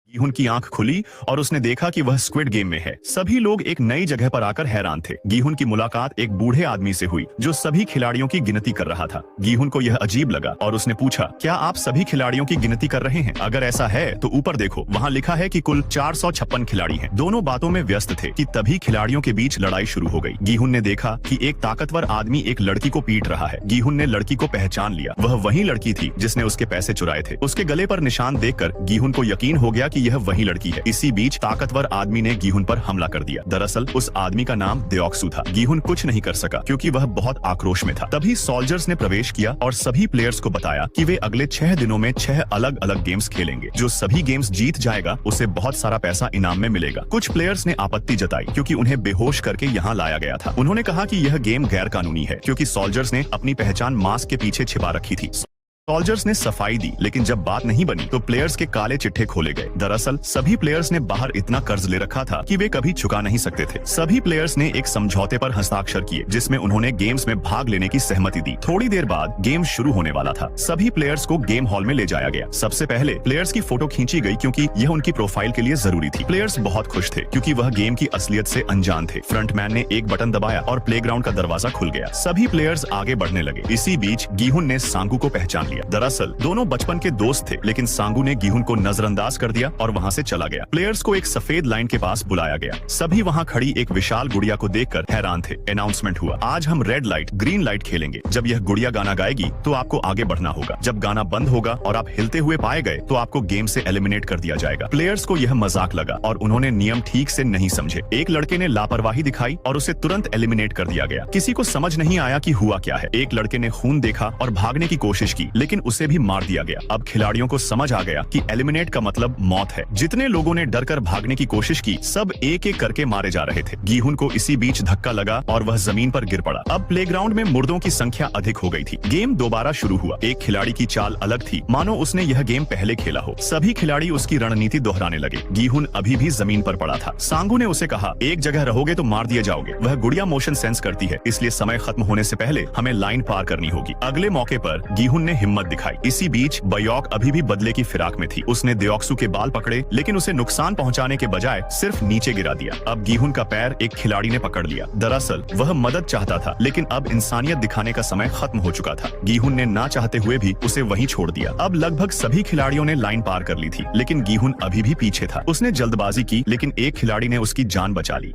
गीहुन की आंख खुली और उसने देखा कि वह स्क्विड गेम में है। सभी लोग एक नई जगह पर आकर हैरान थे। गीहुन की मुलाकात एक बूढ़े आदमी से हुई जो सभी खिलाड़ियों की गिनती कर रहा था। गीहुन को यह अजीब लगा और उसने पूछा, क्या आप सभी खिलाड़ियों की गिनती कर रहे हैं? अगर ऐसा है तो ऊपर देखो, वहाँ लिखा है कि कुल 456 खिलाड़ी हैं। दोनों बातों में व्यस्त थे कि तभी खिलाड़ियों के बीच लड़ाई शुरू हो गई। गीहुन ने देखा कि एक ताकतवर आदमी एक लड़की को पीट रहा है। गीहुन ने लड़की को पहचान लिया। वह वही लड़की थी जिसने उसके पैसे चुराए थे। उसके गले पर निशान देखकर गीहुन को यकीन हो गया कि यह वही लड़की है। इसी बीच ताकतवर आदमी ने गीहुन पर हमला कर दिया। दरअसल उस आदमी का नाम देओक्सू था। गीहुन कुछ नहीं कर सका क्योंकि वह बहुत आक्रोश में था। तभी सोल्जर्स ने प्रवेश किया और सभी प्लेयर्स को बताया कि वे अगले 6 दिनों में 6 अलग अलग गेम्स खेलेंगे। जो सभी गेम्स जीत जाएगा उसे बहुत सारा पैसा इनाम में मिलेगा। कुछ प्लेयर्स ने आपत्ति जताई क्योंकि उन्हें बेहोश करके यहाँ लाया गया था। उन्होंने कहा कि यह गेम गैर कानूनी है क्योंकि सोल्जर्स ने अपनी पहचान मास्क के पीछे छिपा रखी थी। सोल्जर्स ने सफाई दी, लेकिन जब बात नहीं बनी तो प्लेयर्स के काले चिट्ठे खोले गए। दरअसल सभी प्लेयर्स ने बाहर इतना कर्ज ले रखा था कि वे कभी चुका नहीं सकते थे। सभी प्लेयर्स ने एक समझौते पर हस्ताक्षर किए जिसमें उन्होंने गेम्स में भाग लेने की सहमति दी। थोड़ी देर बाद गेम शुरू होने वाला था। सभी प्लेयर्स को गेम हॉल में ले जाया गया। सबसे पहले प्लेयर्स की फोटो खींची गई क्योंकि यह उनकी प्रोफाइल के लिए जरूरी थी। प्लेयर्स बहुत खुश थे क्योंकि वह गेम की असलियत से अनजान थे। फ्रंटमैन ने एक बटन दबाया और प्लेग्राउंड का दरवाजा खुल गया। सभी प्लेयर्स आगे बढ़ने लगे। इसी बीच गीहुन ने सांगू को पहचान लिया। दरअसल दोनों बचपन के दोस्त थे, लेकिन सांगू ने गीहुन को नजरअंदाज कर दिया और वहां से चला गया। प्लेयर्स को एक सफेद लाइन के पास बुलाया गया। सभी वहां खड़ी एक विशाल गुड़िया को देखकर हैरान थे। अनाउंसमेंट हुआ, आज हम रेड लाइट ग्रीन लाइट खेलेंगे। जब यह गुड़िया गाना गाएगी तो आपको आगे बढ़ना होगा। जब गाना बंद होगा और आप हिलते हुए पाए गए तो आपको गेम से एलिमिनेट कर दिया जाएगा। प्लेयर्स को यह मजाक लगा और उन्होंने नियम ठीक से नहीं समझे। एक लड़के ने लापरवाही दिखाई और उसे तुरंत एलिमिनेट कर दिया गया। किसी को समझ नहीं आया कि हुआ क्या है। एक लड़के ने खून देखा और भागने की कोशिश की, लेकिन उसे भी मार दिया गया। अब खिलाड़ियों को समझ आ गया कि एलिमिनेट का मतलब मौत है। जितने लोगों ने डरकर भागने की कोशिश की, सब एक एक करके मारे जा रहे थे। गीहुन को इसी बीच धक्का लगा और वह जमीन पर गिर पड़ा। अब प्लेग्राउंड में मुर्दों की संख्या अधिक हो गई थी। गेम दोबारा शुरू हुआ। एक खिलाड़ी की चाल अलग थी, मानो उसने यह गेम पहले खेला हो। सभी खिलाड़ी उसकी रणनीति दोहराने लगे। गीहुन अभी भी जमीन पर पड़ा था। सांगू ने उसे कहा, एक जगह रहोगे तो मार दिए जाओगे। वह गुड़िया मोशन सेंस करती है, इसलिए समय खत्म होने से पहले हमें लाइन पार करनी होगी। अगले मौके पर गीहुन ने हिम्मत दिखाई। इसी बीच बयोक अभी भी बदले की फिराक में थी। उसने देओक्सू के बाल पकड़े, लेकिन उसे नुकसान पहुंचाने के बजाय सिर्फ नीचे गिरा दिया। अब गीहुन का पैर एक खिलाड़ी ने पकड़ लिया। दरअसल वह मदद चाहता था, लेकिन अब इंसानियत दिखाने का समय खत्म हो चुका था। गीहुन ने ना चाहते हुए भी उसे वहीं छोड़ दिया। अब लगभग सभी खिलाड़ियों ने लाइन पार कर ली थी, लेकिन गीहुन अभी भी पीछे था। उसने जल्दबाजी की, लेकिन एक खिलाड़ी ने उसकी जान बचा ली।